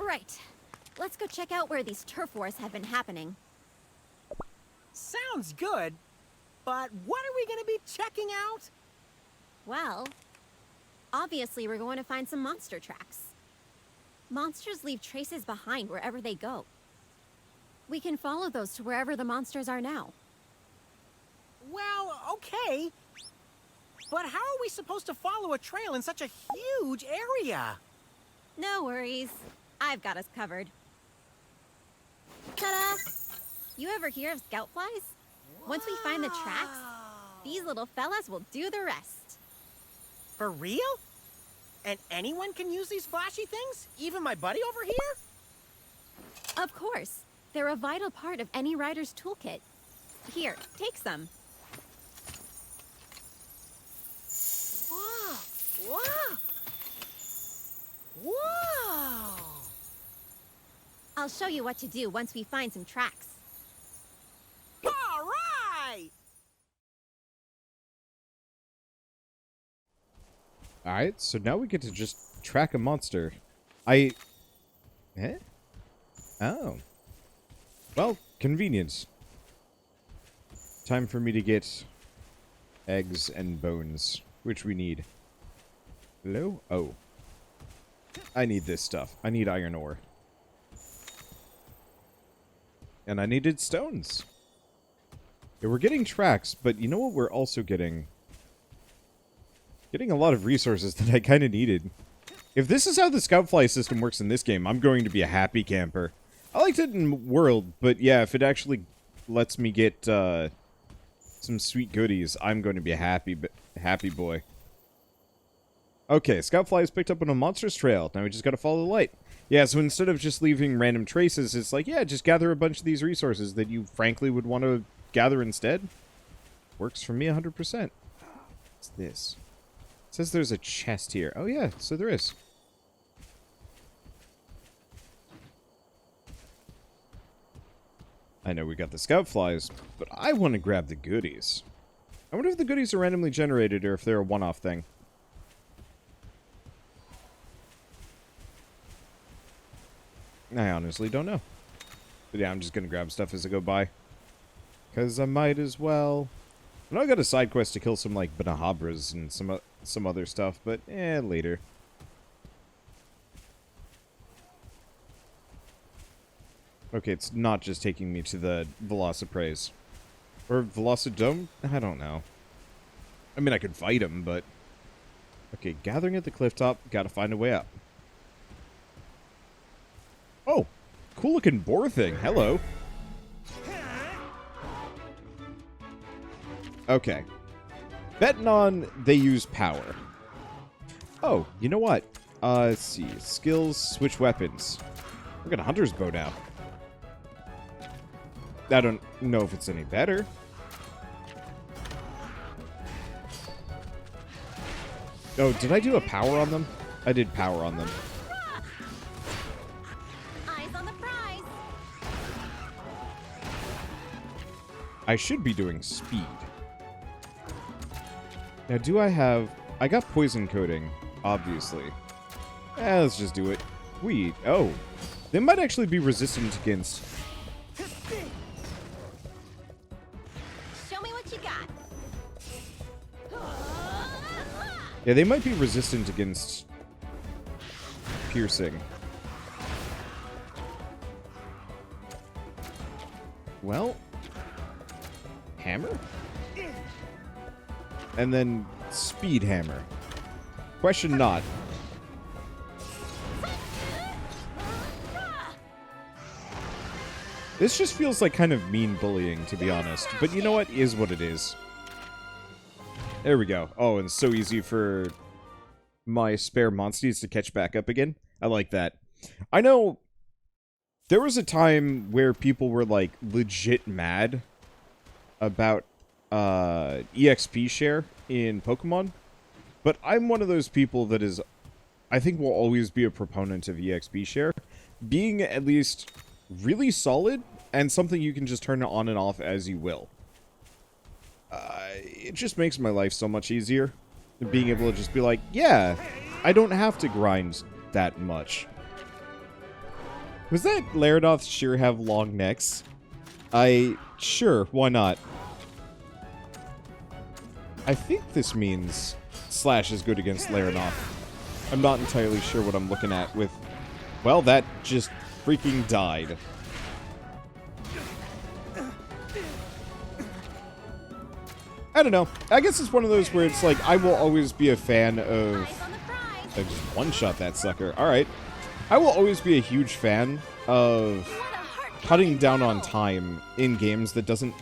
Right. Let's go check out where these turf wars have been happening. Sounds good, but what are we gonna be checking out? Well, obviously we're going to find some monster tracks. Monsters leave traces behind wherever they go. We can follow those to wherever the monsters are now. Well, okay. But how are we supposed to follow a trail in such a huge area? No worries. I've got us covered. Ta-da! You ever hear of scout flies? Once we find the tracks, these little fellas will do the rest. For real? And anyone can use these flashy things? Even my buddy over here? Of course. They're a vital part of any rider's toolkit. Here, take some. Whoa! Whoa! Whoa! I'll show you what to do once we find some tracks. All right! Alright, so now we get to just track a monster. Eh? Oh. Well, convenience. Time for me to get eggs and bones, which we need. Hello? Oh. I need this stuff. I need iron ore. And I needed stones. Yeah, we're getting tracks, but you know what we're also getting? Getting a lot of resources that I kind of needed. If this is how the scout fly system works in this game, I'm going to be a happy camper. I liked it in World, but yeah, if it actually lets me get some sweet goodies, I'm going to be a happy boy. Okay, scout fly is picked up on a monster's trail. Now we just gotta follow the light. Yeah, so instead of just leaving random traces, it's like, yeah, just gather a bunch of these resources that you frankly would want to gather instead. Works for me 100%. What's this? It says there's a chest here. Oh yeah, so there is. I know we got the scout flies, but I want to grab the goodies. I wonder if the goodies are randomly generated or if they're a one-off thing. I honestly don't know. But yeah, I'm just gonna grab stuff as I go by. Because I might as well. I know I got a side quest to kill some, like, Banahabras and some other stuff, but, later. Okay, it's not just taking me to the Velocipraise. Or Velocidome? I don't know. I mean, I could fight him, but... Okay, gathering at the cliff top, gotta find a way up. Oh! Cool-looking boar thing, hello! Okay. Betting on they use power. Oh, you know what? Let's see. Skills, switch weapons. We got a hunter's bow now. I don't know if it's any better. Oh, did I do a power on them? I did power on them. Eyes on the prize. I should be doing speed. Now, do I have... I got poison coating, obviously. Let's just do it. Weed. Oh. They might actually be resistant against... Show me what you got. Yeah, they might be resistant against... piercing. Well... Hammer? And then speed hammer. Question not. This just feels like kind of mean bullying, to be honest. But you know what? Is what it is. There we go. Oh, and it's so easy for my spare Monsties to catch back up again. I like that. I know there was a time where people were, like, legit mad about EXP share in Pokemon, but I'm one of those people that is, I think, will always be a proponent of EXP share, being at least really solid and something you can just turn on and off as you will. It just makes my life so much easier, being able to just be like, yeah, I don't have to grind that much. Was that Laradoths sure have long necks? Sure, why not? I think this means Slash is good against Laradoth. I'm not entirely sure what I'm looking at with... Well, that just freaking died. I don't know. I guess it's one of those where it's like, I will always be a fan of... I just one-shot that sucker. Alright. I will always be a huge fan of cutting down on time in games that doesn't...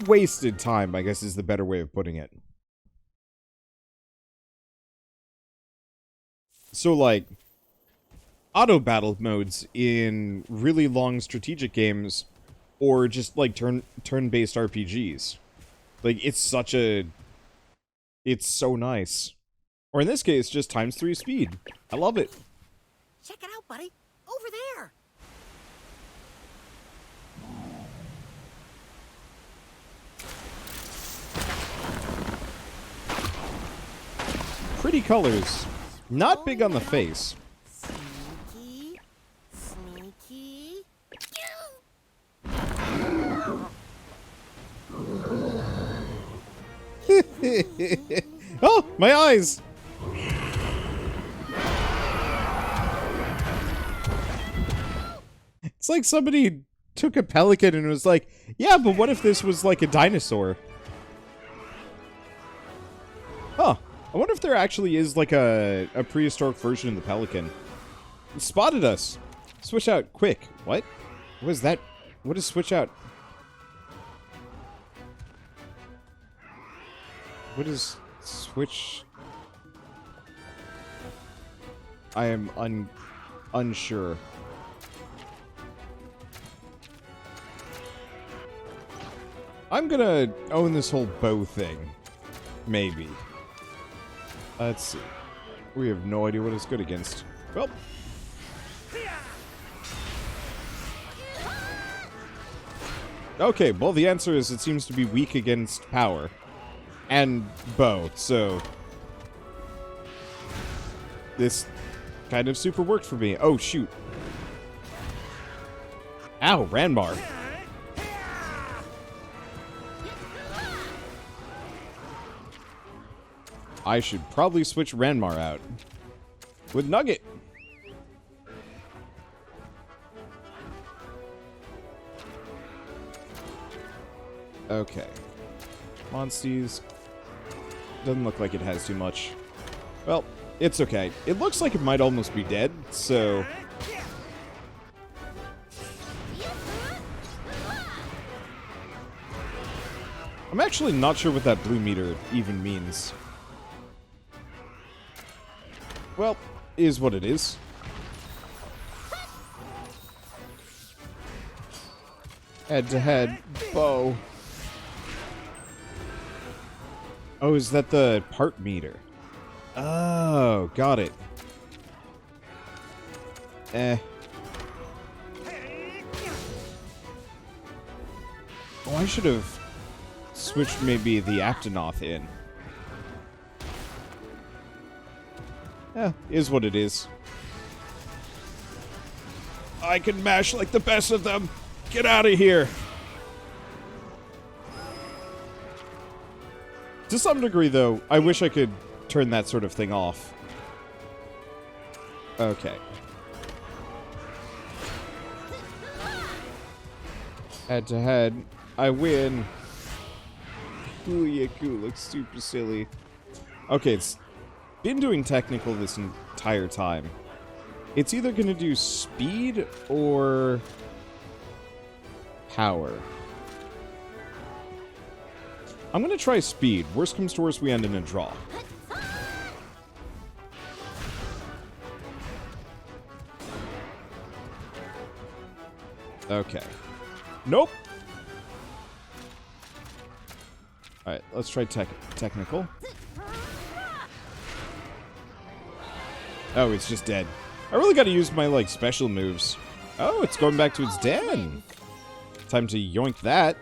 Wasted time, I guess is the better way of putting it. So, like, auto-battle modes in really long strategic games, or just, like, turn-based RPGs. Like, it's such a... It's so nice. Or in this case, just ×3 speed. I love it. Check it out, buddy. Over there. Pretty colors. Not big on the face. Sneaky. Sneaky. Oh, my eyes! It's like somebody took a pelican and was like, yeah, but what if this was like a dinosaur? Huh. I wonder if there actually is like a prehistoric version of the pelican. It spotted us. Switch out, quick. What? What is that? What is switch out? What is switch? I am unsure. I'm gonna own this whole bow thing. Maybe. Let's see. We have no idea what it's good against. Well. Okay, well the answer is it seems to be weak against power. And bow, so... This kind of super worked for me. Oh, shoot. Ow, Ranmar. I should probably switch Ranmar out. With Nugget. Okay. Monsties. Doesn't look like it has too much. Well, it's okay. It looks like it might almost be dead, so... I'm actually not sure what that blue meter even means. Well, is what it is. Head-to-head, bow. Oh, is that the part meter? Oh, got it. Oh, I should have switched maybe the Aptonoth in. Yeah, is what it is. I can mash like the best of them. Get out of here. To some degree, though, I wish I could turn that sort of thing off. Okay. Head to head, I win. Ooh, looks super silly. Okay, it's been doing technical this entire time. It's either gonna do speed or power. I'm gonna try speed. Worst comes to worst, we end in a draw. Okay. Nope. Alright, let's try technical. Oh, it's just dead. I really gotta use my, like, special moves. Oh, it's going back to its den. Time to yoink that.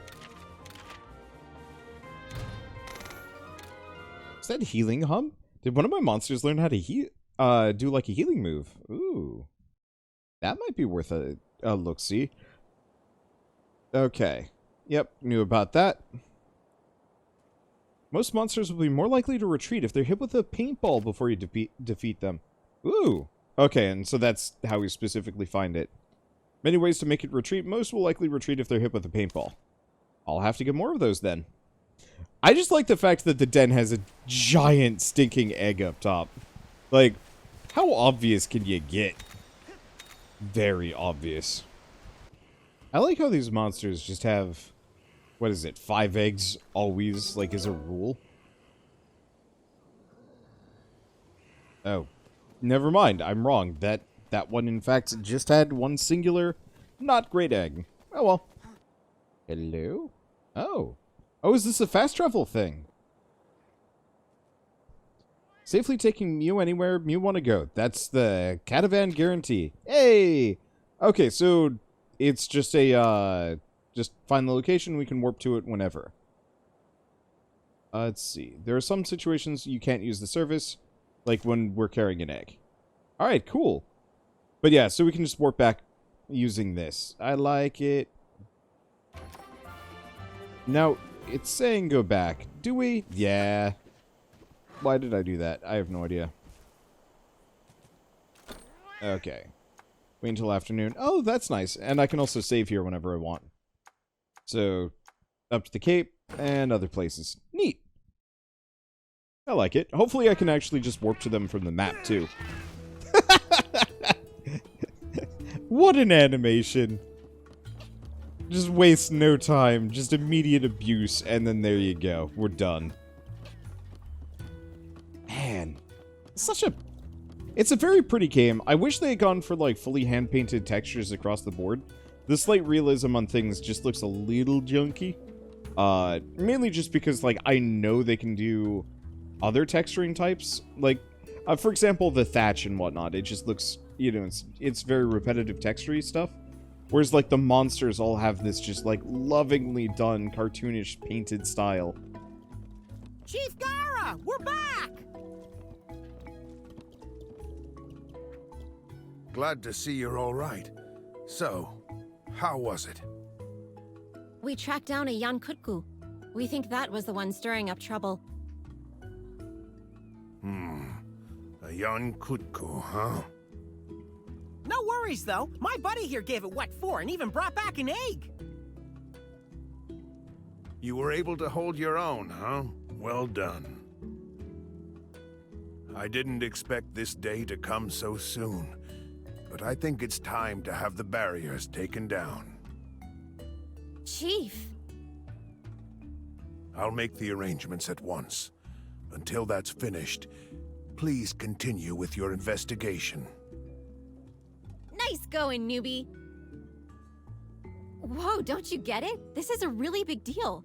Is that healing hum? Did one of my monsters learn how to do, like, a healing move? Ooh. That might be worth a look-see. Okay. Yep, knew about that. Most monsters will be more likely to retreat if they're hit with a paintball before you defeat them. Ooh. Okay, and so that's how we specifically find it. Many ways to make it retreat. Most will likely retreat if they're hit with a paintball. I'll have to get more of those then. I just like the fact that the den has a giant stinking egg up top. Like, how obvious can you get? Very obvious. I like how these monsters just have, what is it, 5 eggs always, like, as a rule? Oh. Never mind, I'm wrong. That one, in fact, just had one singular, not great egg. Oh, well. Hello? Oh. Oh, is this a fast travel thing? Safely taking Mew anywhere Mew want to go. That's the Catavan guarantee. Hey! Okay, so it's just a, just find the location, we can warp to it whenever. Let's see. There are some situations you can't use the service, like when we're carrying an egg. Alright, cool. But yeah, so we can just warp back using this. I like it. Now, it's saying go back. Do we? Yeah. Why did I do that? I have no idea. Okay. Wait until afternoon. Oh, that's nice. And I can also save here whenever I want. So, up to the Cape and other places. Neat. I like it. Hopefully I can actually just warp to them from the map, too. What an animation. Just waste no time. Just immediate abuse. And then there you go. We're done. Man. It's a very pretty game. I wish they had gone for, like, fully hand-painted textures across the board. The slight realism on things just looks a little junky. Mainly just because, like, I know they can do other texturing types. Like, for example, the thatch and whatnot. It just looks, you know, it's very repetitive textury stuff. Whereas, like, the monsters all have this just, like, lovingly done, cartoonish, painted style. Chief Gara, we're back! Glad to see you're all right. So, how was it? We tracked down a Yankutku. We think that was the one stirring up trouble. A young Kutku, huh? No worries, though. My buddy here gave it what for and even brought back an egg. You were able to hold your own, huh? Well done. I didn't expect this day to come so soon, but I think it's time to have the barriers taken down. Chief. I'll make the arrangements at once. Until that's finished, please continue with your investigation. Nice going, newbie. Whoa, don't you get it? This is a really big deal.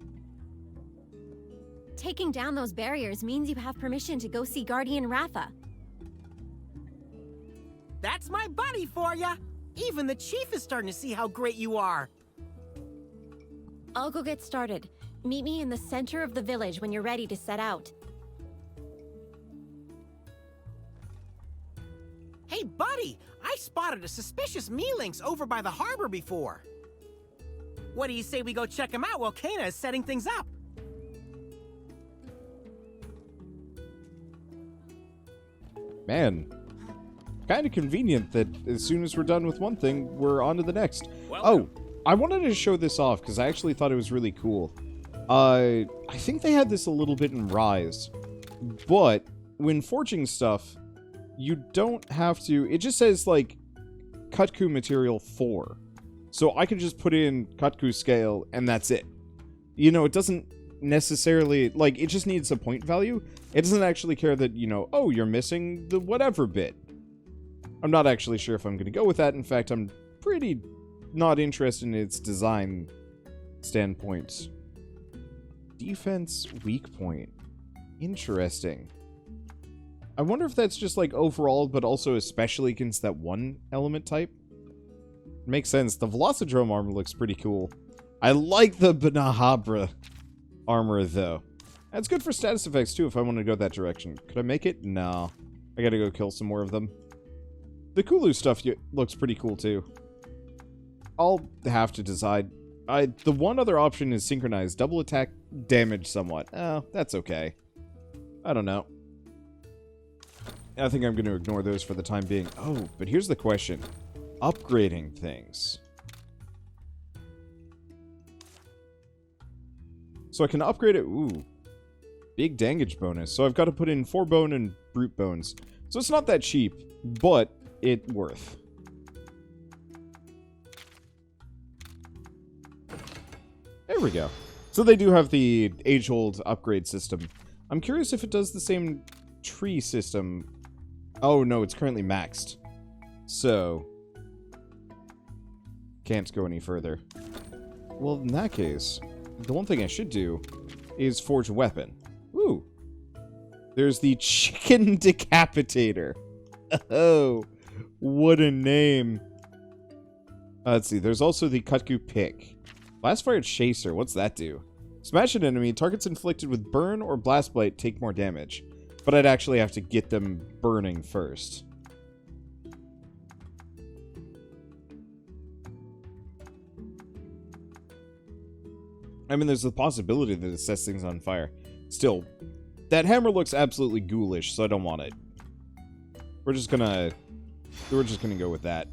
Taking down those barriers means you have permission to go see Guardian Ratha. That's my buddy for ya. Even the chief is starting to see how great you are. I'll go get started. Meet me in the center of the village when you're ready to set out. Hey, buddy, I spotted a suspicious Mealinx over by the harbor before. What do you say we go check him out while Kana is setting things up? Man. Kind of convenient that as soon as we're done with one thing, we're on to the next. Welcome. Oh, I wanted to show this off because I actually thought it was really cool. I think they had this a little bit in Rise, but when forging stuff, you don't have to, it just says like Kutku material 4. So I can just put in Kutku scale and that's it. You know, it doesn't necessarily, like, it just needs a point value. It doesn't actually care that, you know, oh, you're missing the whatever bit. I'm not actually sure if I'm going to go with that. In fact, I'm pretty not interested in its design standpoint. Defense weak point. Interesting. I wonder if that's just like overall, but also especially against that one element type. Makes sense. The Velocidrome armor looks pretty cool. I like the Banahabra armor, though. That's good for status effects, too, if I want to go that direction. Could I make it? No. I gotta go kill some more of them. The Kulu stuff looks pretty cool, too. I'll have to decide. The one other option is synchronized. Double attack damage somewhat. Oh, that's okay. I don't know. I think I'm going to ignore those for the time being. Oh, but here's the question. Upgrading things. So I can upgrade it. Ooh. Big damage bonus. So I've got to put in 4 bone and brute bones. So it's not that cheap, but it worth. There we go. So they do have the age-old upgrade system. I'm curious if it does the same tree system. Oh, no, it's currently maxed. So, can't go any further. Well, in that case, the one thing I should do is forge a weapon. Ooh. There's the Chicken Decapitator. Oh, what a name. Let's see, there's also the Kutku Pick. Blast Fire Chaser, what's that do? Smash an enemy, targets inflicted with burn or blast blight take more damage. But I'd actually have to get them burning first. I mean, there's the possibility that it sets things on fire. Still, that hammer looks absolutely ghoulish, so I don't want it. We're just gonna go with that.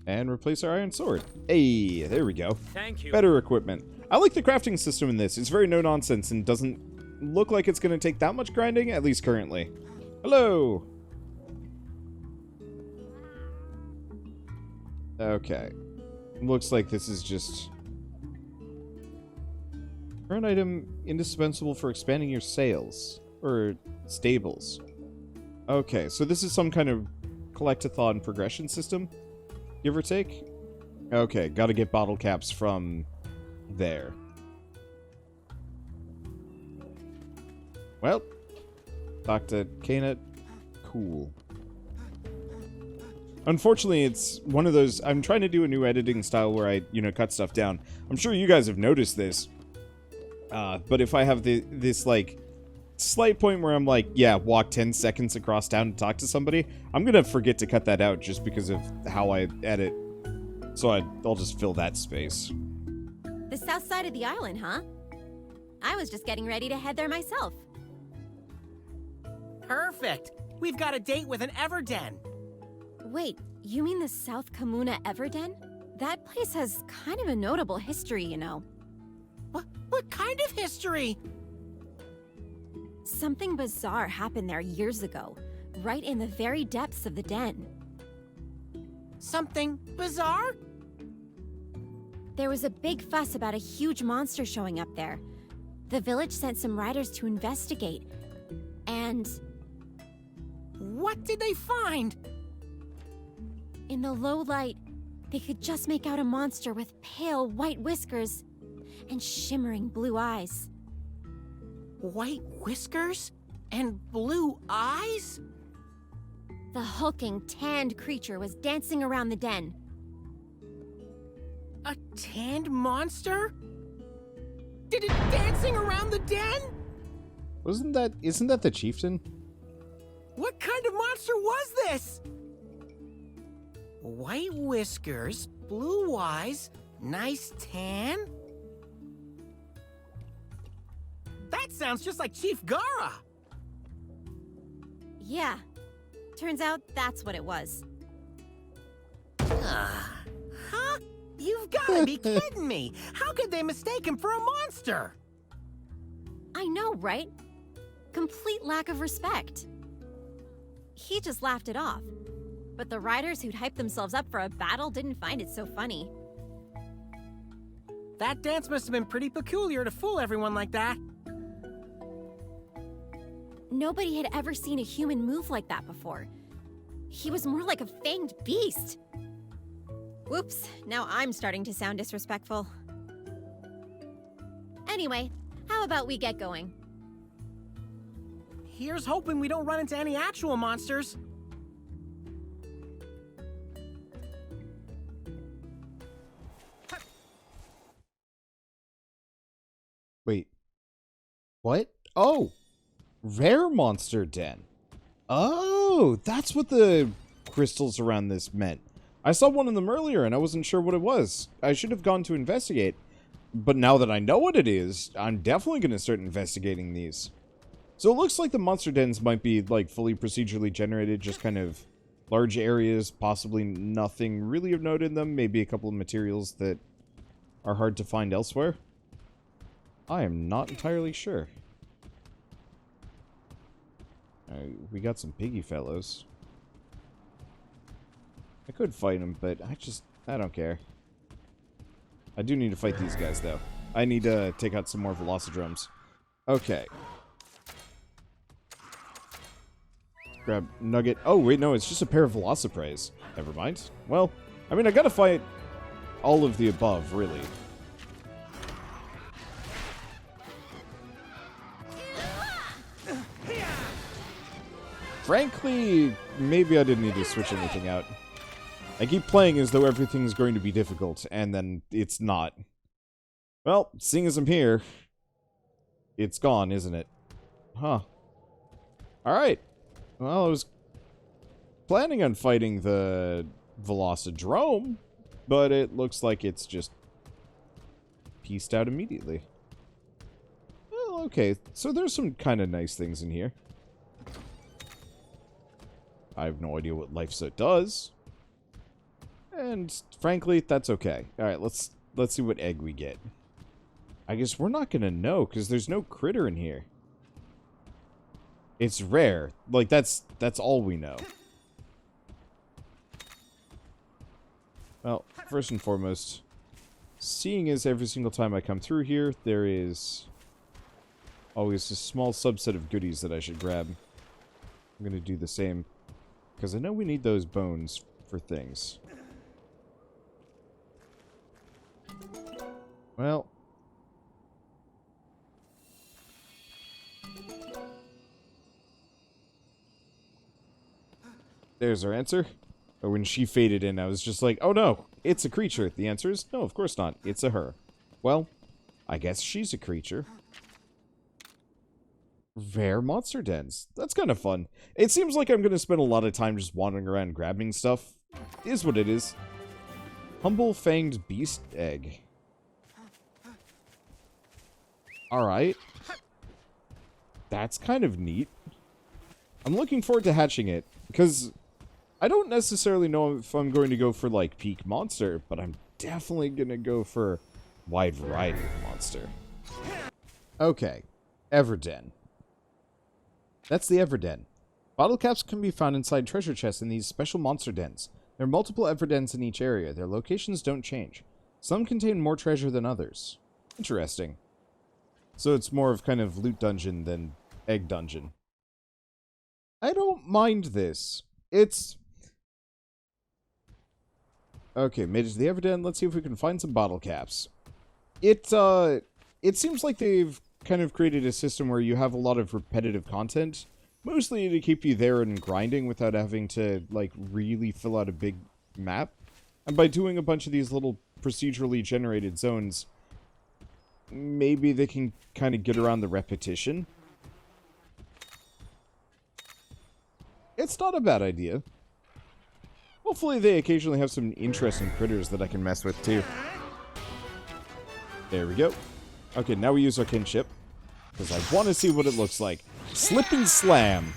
And replace our iron sword. Hey, there we go. Thank you. Better equipment. I like the crafting system in this. It's very no-nonsense and doesn't look like it's going to take that much grinding, at least currently. Hello! Okay. Looks like this is just... Current item indispensable for expanding your sales. Or stables. Okay, so this is some kind of collect-a-thon progression system. Give or take? Okay, gotta get bottle caps from there. Well, talk to Kana. Cool. Unfortunately, it's one of those... I'm trying to do a new editing style where I, cut stuff down. I'm sure you guys have noticed this. But if I have this, like, slight point where I'm like, yeah, walk 10 seconds across town to talk to somebody, I'm gonna forget to cut that out just because of how I edit. So I'll just fill that space. The south side of the island, huh? I was just getting ready to head there myself. Perfect. We've got a date with an Everden. Wait, you mean the South Kamuna Everden? That place has kind of a notable history, you know. What kind of history? Something bizarre happened there years ago, right in the very depths of the den. Something bizarre? There was a big fuss about a huge monster showing up there. The village sent some riders to investigate, and... What did they find? in the low light, they could just make out a monster with pale white whiskers and shimmering blue eyes. White whiskers? And blue eyes? The hulking, tanned creature was dancing around the den. A tanned monster? Did it dancing around the den? Isn't that the chieftain? What kind of monster was this? White whiskers, blue eyes, nice tan? That sounds just like Chief Gara. Yeah, turns out that's what it was. Huh? You've gotta be kidding me. How could they mistake him for a monster? I know, right? Complete lack of respect. He just laughed it off. But the riders who'd hyped themselves up for a battle didn't find it so funny. That dance must have been pretty peculiar to fool everyone like that. Nobody had ever seen a human move like that before. He was more like a fanged beast. Whoops, now I'm starting to sound disrespectful. Anyway, how about we get going? Here's hoping we don't run into any actual monsters. Wait. What? Oh! Rare monster den. Oh! Oh, that's what the crystals around this meant. I saw one of them earlier and I wasn't sure what it was. I should have gone to investigate. But now that I know what it is, I'm definitely going to start investigating these. So it looks like the monster dens might be, like, fully procedurally generated, just kind of large areas, possibly nothing really of note in them, maybe a couple of materials that are hard to find elsewhere. I am not entirely sure. We got some piggy fellows. I could fight them, but I don't care. I do need to fight these guys, though. I need to take out some more Velocidromes. Okay. Grab Nugget. Oh, wait, no, it's just a pair of Velociprays. Never mind. Well, I mean, I gotta fight all of the above, really. Frankly, maybe I didn't need to switch anything out. I keep playing as though everything's going to be difficult, and then it's not. Well, seeing as I'm here, it's gone, isn't it? Huh. Alright. Well, I was planning on fighting the Velocidrome, but it looks like it's just pieced out immediately. Well, okay. So there's some kind of nice things in here. I have no idea what LifeSoot does. And frankly, that's okay. Alright, let's see what egg we get. I guess we're not gonna know, because there's no critter in here. It's rare. Like, that's all we know. Well, first and foremost, seeing as every single time I come through here, there is always a small subset of goodies that I should grab. I'm gonna do the same, because I know we need those bones for things. Well, there's our answer. But when she faded in, I was just like, oh no, it's a creature. The answer is, no, of course not. It's a her. Well, I guess she's a creature. Rare monster dens. That's kind of fun. It seems like I'm going to spend a lot of time just wandering around grabbing stuff. Is what it is. Humble Fanged Beast Egg. Alright. That's kind of neat. I'm looking forward to hatching it, because I don't necessarily know if I'm going to go for, like, peak monster, but I'm definitely going to go for wide variety of monster. Okay. Everden. That's the Everden. Bottle caps can be found inside treasure chests in these special monster dens. There are multiple Everdens in each area. Their locations don't change. Some contain more treasure than others. Interesting. So it's more of kind of loot dungeon than egg dungeon. I don't mind this. It's... Okay, made it to the Everden. Let's see if we can find some bottle caps. It seems like they've kind of created a system where you have a lot of repetitive content, mostly to keep you there and grinding without having to, like, really fill out a big map. And by doing a bunch of these little procedurally generated zones, maybe they can kind of get around the repetition. It's not a bad idea. Hopefully they occasionally have some interesting critters that I can mess with, too. There we go. Okay, now we use our kinship, because I want to see what it looks like. Slip and slam.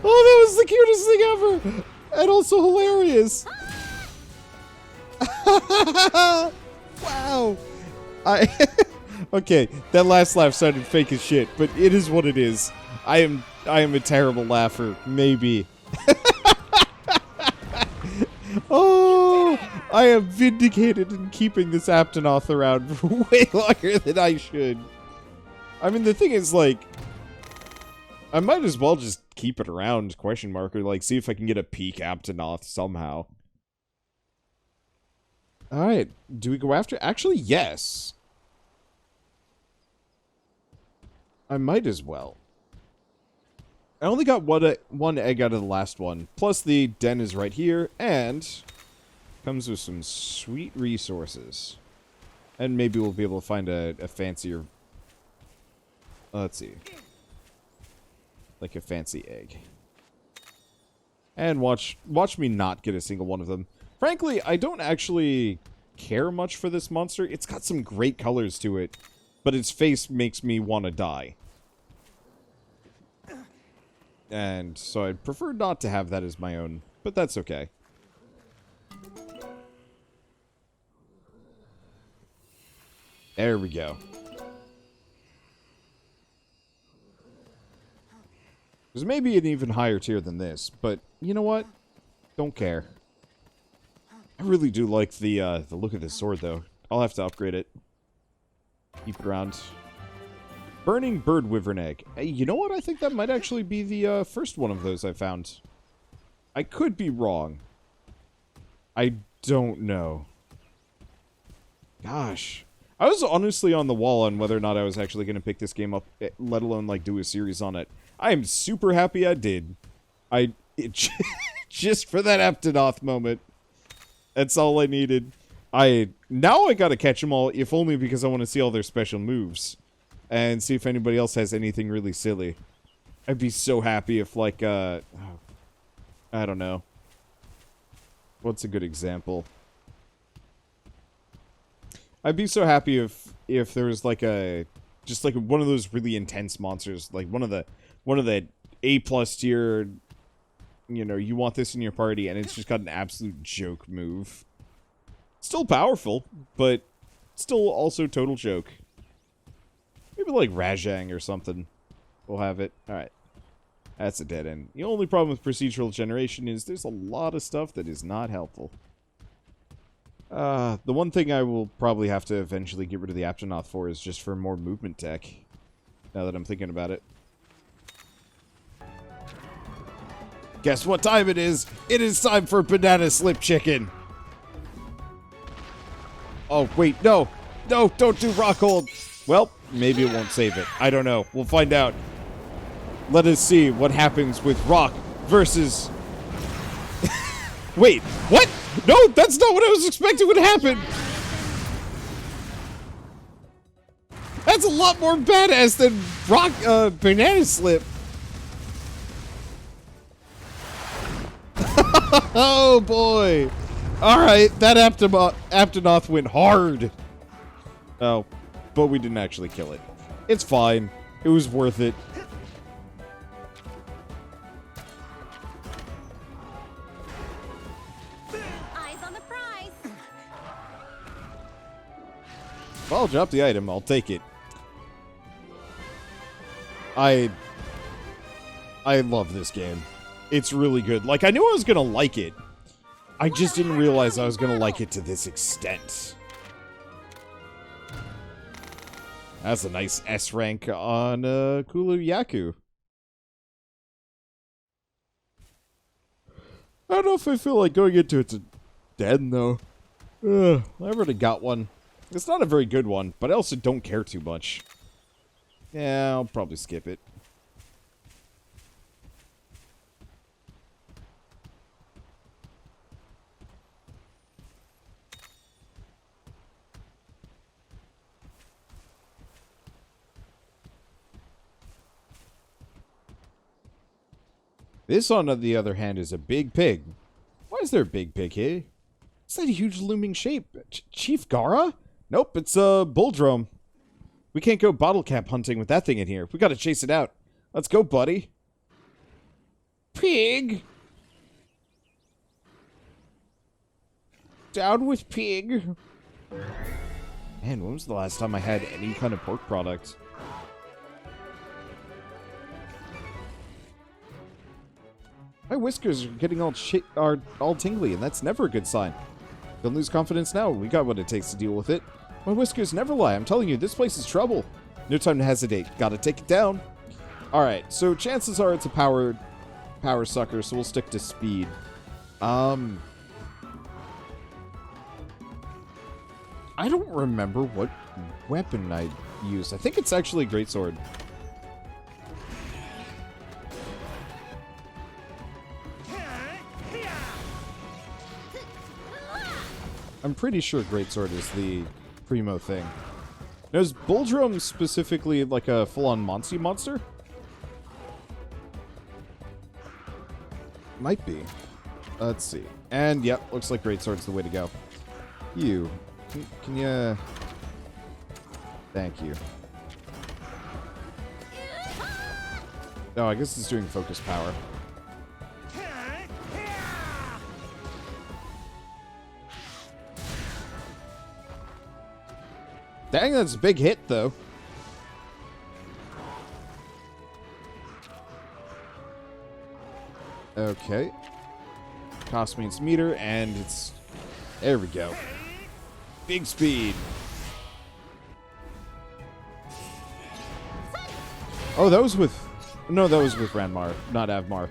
Oh, that was the cutest thing ever! And also hilarious! Wow! Okay, that last laugh sounded fake as shit, but it is what it is. I am a terrible laugher, maybe. Oh, I am vindicated in keeping this Aptonoth around for way longer than I should. I mean, the thing is, like, I might as well just keep it around, question mark, or, like, see if I can get a peak Aptonoth somehow. Alright, do we go after? Actually, yes. I might as well. I only got one egg out of the last one. Plus the den is right here, and comes with some sweet resources. And maybe we'll be able to find a fancier... let's see. Like a fancy egg. And watch me not get a single one of them. Frankly, I don't actually care much for this monster. It's got some great colors to it, but its face makes me want to die. And so I'd prefer not to have that as my own, but that's okay. There we go. There's maybe an even higher tier than this, but you know what? Don't care. I really do like the look of this sword, though. I'll have to upgrade it. Keep it around. Burning bird wyvern egg. Hey, you know what? I think that might actually be the first one of those I found. I could be wrong. I don't know. Gosh. I was honestly on the wall on whether or not I was actually going to pick this game up, let alone, like, do a series on it. I am super happy I did. Just for that Aptonoth moment. That's all I needed. Now I gotta catch them all, if only because I want to see all their special moves. And see if anybody else has anything really silly. I'd be so happy if, like, I don't know. What's a good example? I'd be so happy if there was, like, just like one of those really intense monsters, like one of the A+ tier, you know, you want this in your party, and it's just got an absolute joke move. Still powerful, but still also total joke. Maybe like Rajang or something. We'll have it. Alright. That's a dead end. The only problem with procedural generation is there's a lot of stuff that is not helpful. The one thing I will probably have to eventually get rid of the Aptonoth for is just for more movement tech. Now that I'm thinking about it. Guess what time it is? It is time for banana slip chicken. Oh, wait, no. No, don't do rock hold. Well, maybe it won't save it. I don't know. We'll find out. Let us see what happens with rock versus... Wait, what? No, that's not what I was expecting would happen. That's a lot more badass than rock, banana slip. Oh boy! Alright, that Aptonoth went hard! Oh, but we didn't actually kill it. It's fine. It was worth it. Eyes on the prize. If I'll drop the item, I'll take it. I love this game. It's really good. Like, I knew I was gonna like it. I just didn't realize I was gonna like it to this extent. That's a nice S rank on Kulu Yaku. I don't know if I feel like going into it to den, though. I already got one. It's not a very good one, but I also don't care too much. Yeah, I'll probably skip it. This, on the other hand, is a big pig. Why is there a big pig here? Is that a huge looming shape? Chief Gara? Nope, it's a bulldrome. We can't go bottle cap hunting with that thing in here. We gotta chase it out. Let's go, buddy. Pig! Down with pig. Man, when was the last time I had any kind of pork product? My whiskers are getting all tingly, and that's never a good sign. Don't lose confidence now. We got what it takes to deal with it. My whiskers never lie. I'm telling you, this place is trouble. No time to hesitate. Gotta take it down. Alright, so chances are it's a power sucker, so we'll stick to speed. I don't remember what weapon I used. I think it's actually a greatsword. I'm pretty sure greatsword is primo thing. Now, is Buldrum specifically like a full-on Monstie monster? Might be. Let's see. And, yep, looks like Greatsword's the way to go. You. Can you... Thank you. Oh, I guess it's doing focus power. Dang, that's a big hit, though. Okay. Cost means meter, and it's... There we go. Big speed. Oh, that was with... No, that was with Ranmar, not Avmar.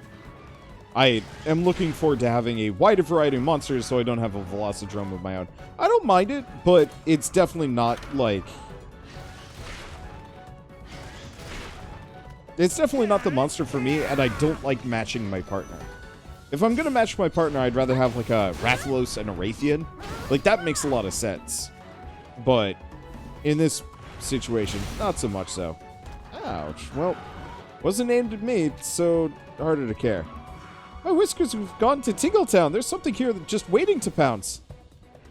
I am looking forward to having a wider variety of monsters so I don't have a Velocidrome of my own. I don't mind it, but it's definitely not, like... It's definitely not the monster for me, and I don't like matching my partner. If I'm gonna match my partner, I'd rather have, like, a Rathalos and a Raytheon. Like, that makes a lot of sense. But, in this situation, not so much so. Ouch. Well, wasn't aimed at me, so harder to care. My whiskers, we've gone to Tingletown. There's something here that's just waiting to pounce.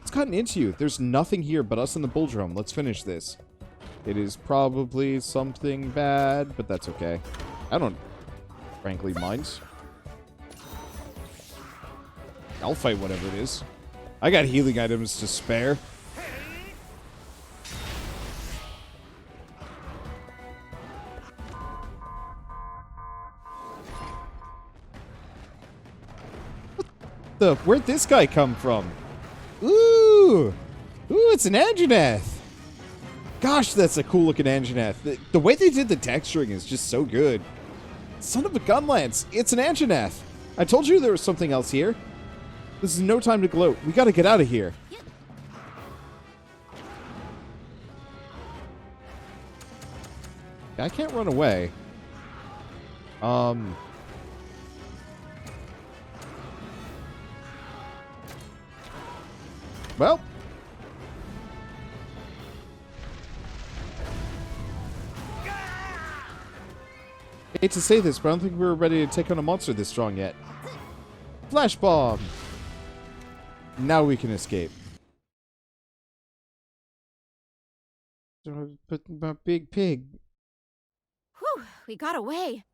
It's gotten into you. There's nothing here but us and the Bulldrum. Let's finish this. It is probably something bad, but that's okay. I don't, frankly, mind. I'll fight whatever it is. I got healing items to spare. Where'd this guy come from? Ooh! Ooh, it's an Anjanath! Gosh, that's a cool looking Anjanath. The way they did the texturing is just so good. Son of a gun lance, it's an Anjanath! I told you there was something else here. This is no time to gloat. We gotta get out of here. I can't run away. Well. Hate to say this, but I don't think we're ready to take on a monster this strong yet. Flash bomb! Now we can escape. But my big pig. Whew, we got away.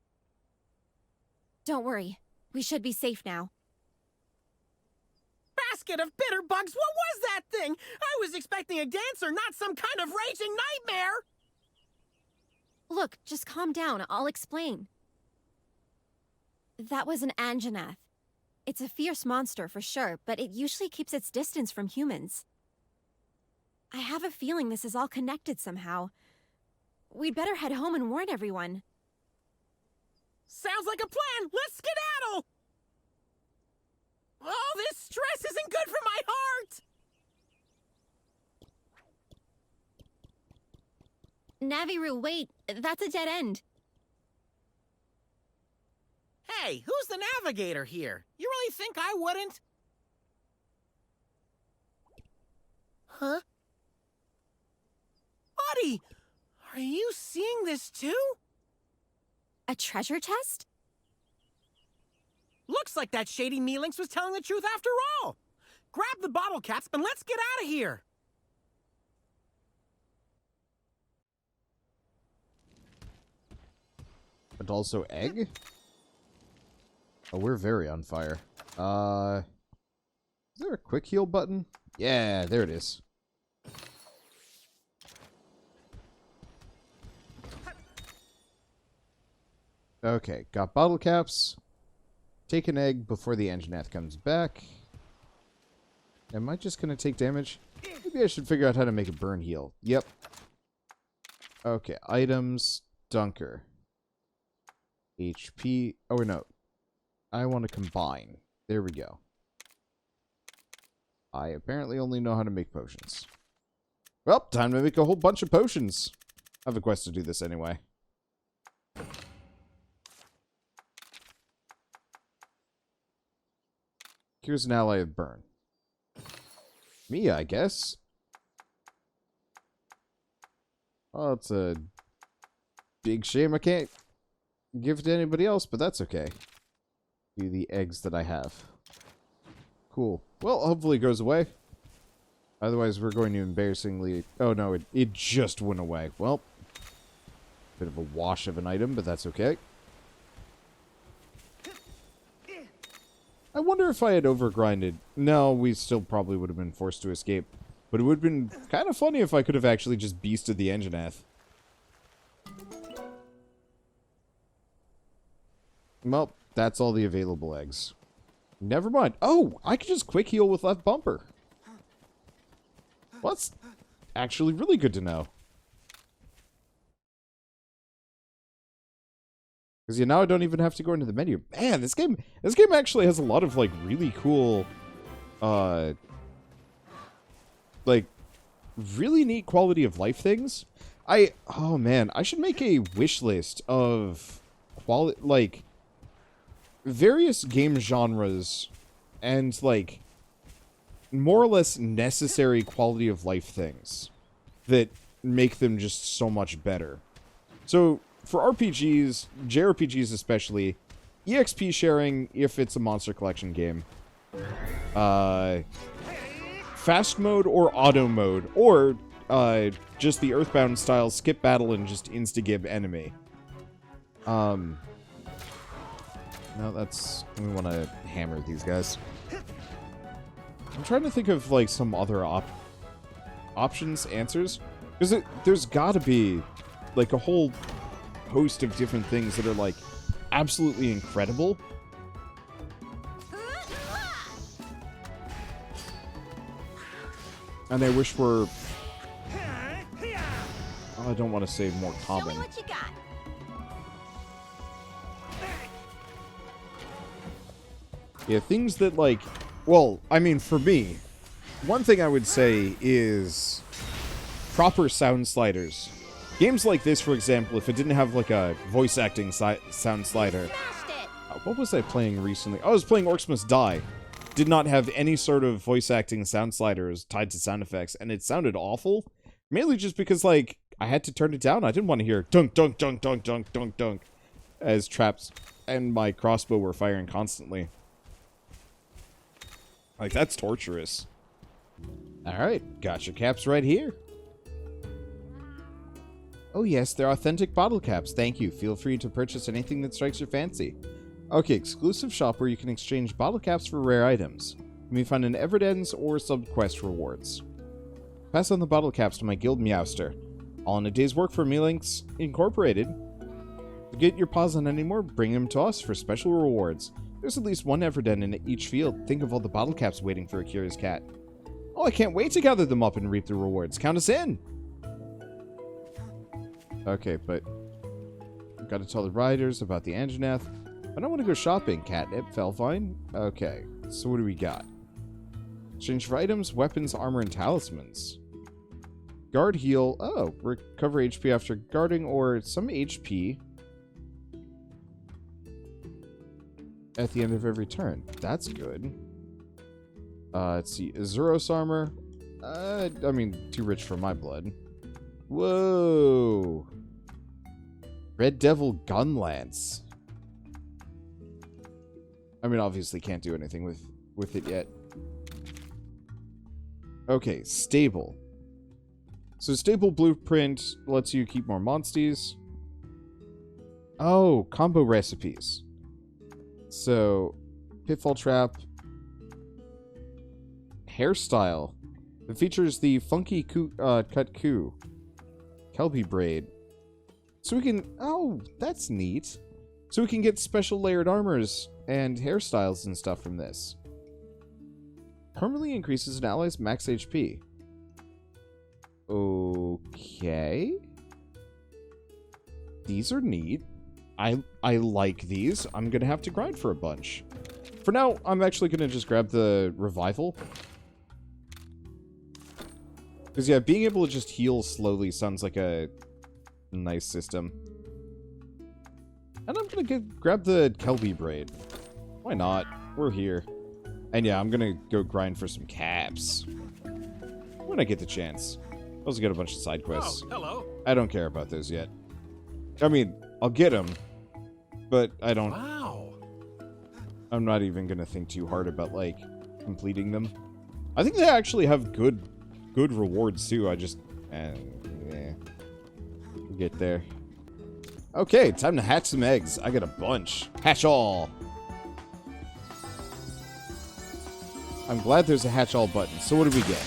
Don't worry. We should be safe now. Basket of bitter bugs, what was that thing? I was expecting a dancer, not some kind of raging nightmare! Look, just calm down. I'll explain. That was an Anjanath. It's a fierce monster for sure, but it usually keeps its distance from humans. I have a feeling this is all connected somehow. We'd better head home and warn everyone. Sounds like a plan! Let's skedaddle! Oh, this stress isn't good for my heart! Naviru, wait. That's a dead end. Hey, who's the navigator here? You really think I wouldn't? Huh? Buddy, are you seeing this too? A treasure chest? Looks like that shady Mealinx was telling the truth after all. Grab the bottle caps and let's get out of here. But also egg? Oh, we're very on fire. Is there a quick heal button? Yeah, there it is. Okay, got bottle caps. Take an egg before the Anjanath comes back. Am I just gonna take damage? Maybe I should figure out how to make a burn heal. Yep. Okay, items, Dunker. HP. Oh, no. I want to combine. There we go. I apparently only know how to make potions. Well, time to make a whole bunch of potions. I have a quest to do this anyway. Here's an ally of burn. Me, I guess. Oh, it's a big shame I can't give it to anybody else, but that's okay. Do the eggs that I have. Cool. Well, hopefully it goes away. Otherwise, we're going to embarrassingly... Oh, no, it just went away. Well, bit of a wash of an item, but that's okay. I wonder if I had overgrinded. No, we still probably would have been forced to escape. But it would have been kind of funny if I could have actually just beasted the Engineath. Well, that's all the available eggs. Never mind. Oh, I could just quick heal with left bumper. Well, that's actually really good to know. Because now I don't even have to go into the menu. Man, this game actually has a lot of like really cool, like really neat quality of life things. Oh man, I should make a wish list of like various game genres and like more or less necessary quality of life things that make them just so much better. So for RPGs, JRPGs especially, EXP sharing if it's a Monster Collection game, fast mode or auto mode, or just the Earthbound style skip battle and just insta-gib enemy. No, that's... We want to hammer these guys. I'm trying to think of, like, some other options, answers. Because there's gotta be, like, a whole host of different things that are, like, absolutely incredible. And I wish were... Oh, I don't want to say more common. Show me what you got. Yeah, things that, like... Well, I mean, for me, one thing I would say is proper sound sliders. Games like this, for example, if it didn't have, like, a voice acting sound slider... Smashed it. What was I playing recently? I was playing Orcs Must Die. Did not have any sort of voice acting sound sliders tied to sound effects, and it sounded awful. Mainly just because, like, I had to turn it down. I didn't want to hear dunk, dunk, dunk, dunk, dunk, dunk, dunk, as traps and my crossbow were firing constantly. Like, that's torturous. Alright, got your caps right here. Oh yes, they're authentic bottle caps. Thank you. Feel free to purchase anything that strikes your fancy. Okay, exclusive shop where you can exchange bottle caps for rare items. You may find in Everden's or sub-quest rewards. Pass on the bottle caps to my guild Meowster. All in a day's work for Melinks Incorporated. To get your paws on any more, bring them to us for special rewards. There's at least one Everden in each field. Think of all the bottle caps waiting for a curious cat. Oh, I can't wait to gather them up and reap the rewards. Count us in! Okay, but... I've got to tell the riders about the Anjanath. I don't want to go shopping. Catnip, Felvine. Okay, so what do we got? Exchange for items, weapons, armor, and talismans. Guard heal. Oh, recover HP after guarding or some HP at the end of every turn. That's good. Let's see. Azuros armor. I mean, too rich for my blood. Whoa. Red Devil Gun Lance. I mean, obviously can't do anything with it yet. Okay, stable. So stable blueprint lets you keep more Monsties. Oh, combo recipes. So, Pitfall Trap. Hairstyle. It features the funky cut coup. Kelpie braid. So we can... Oh, that's neat. So we can get special layered armors and hairstyles and stuff from this. Permanently increases an ally's max HP. Okay. These are neat. I like these. I'm gonna have to grind for a bunch. For now, I'm actually gonna just grab the revival. Because, yeah, being able to just heal slowly sounds like a nice system. And I'm gonna grab the Kelpie braid. Why not? We're here. And yeah, I'm gonna go grind for some caps. When I get the chance. Also get a bunch of side quests. Oh, hello. I don't care about those yet. I mean, I'll get them, but I don't... Wow. I'm not even gonna think too hard about, like, completing them. I think they actually have good rewards, too. I just... yeah. We'll get there. Okay, time to hatch some eggs. I got a bunch. Hatch all! I'm glad there's a hatch all button. So what do we get?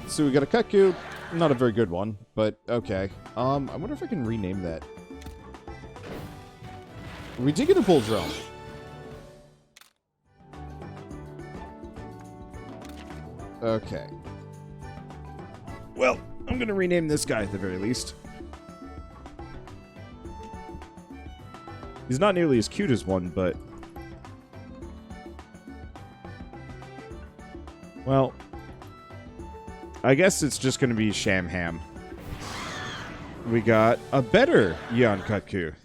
So we got a cuckoo. Not a very good one, but okay. I wonder if I can rename that. We did get a bull drum. Okay. Well, I'm gonna rename this guy at the very least. He's not nearly as cute as one, but... Well... I guess it's just gonna be Sham Ham. We got a better Yeon Kutku.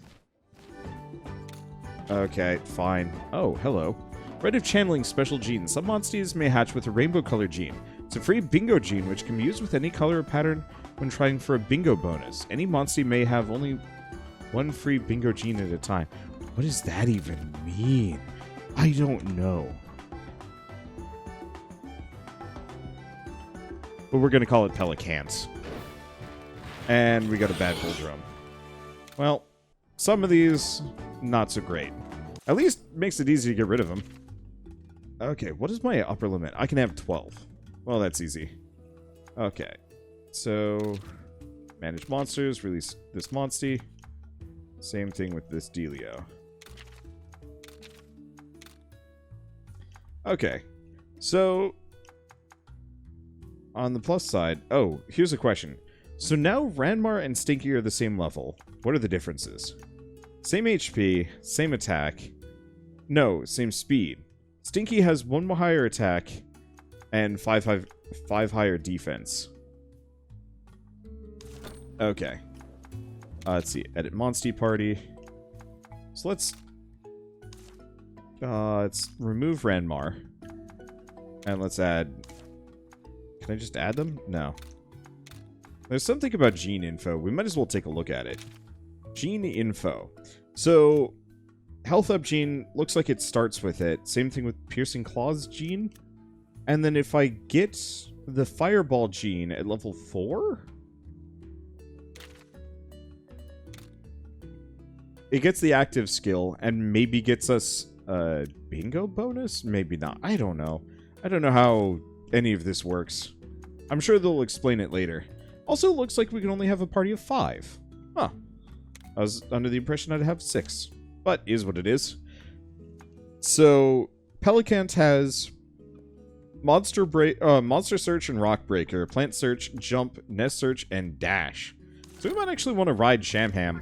Okay, fine. Oh, hello. Rite of channeling special genes. Some Monsties may hatch with a rainbow color gene. It's a free bingo gene which can be used with any color or pattern when trying for a bingo bonus. Any Monstie may have only one free bingo gene at a time. What does that even mean? I don't know. But we're going to call it Pelicans. And we got a bad bull drum. Well, some of these, not so great. At least makes it easy to get rid of them. Okay, what is my upper limit? I can have 12. Well, that's easy. Okay. So, manage monsters, release this Monstie. Same thing with this Delio. Okay. So, on the plus side... Oh, here's a question. So now Ranmar and Stinky are the same level. What are the differences? Same HP, same attack. No, same speed. Stinky has 1 more higher attack and 5 higher defense. Okay. Let's see. Edit Monstie Party. So let's remove Ranmar. And let's add... Can I just add them? No. There's something about gene info. We might as well take a look at it. Gene info. So, health up gene looks like it starts with it. Same thing with piercing claws gene. And then if I get the fireball gene at level 4, it gets the active skill and maybe gets us a bingo bonus? Maybe not. I don't know. I don't know how any of this works. I'm sure they'll explain it later. Also, it looks like we can only have a party of 5. Huh. I was under the impression I'd have 6. But is what it is. So, Pelicant has Monster Search and Rock Breaker, Plant Search, Jump, Nest Search, and Dash. So we might actually want to ride Sham Ham.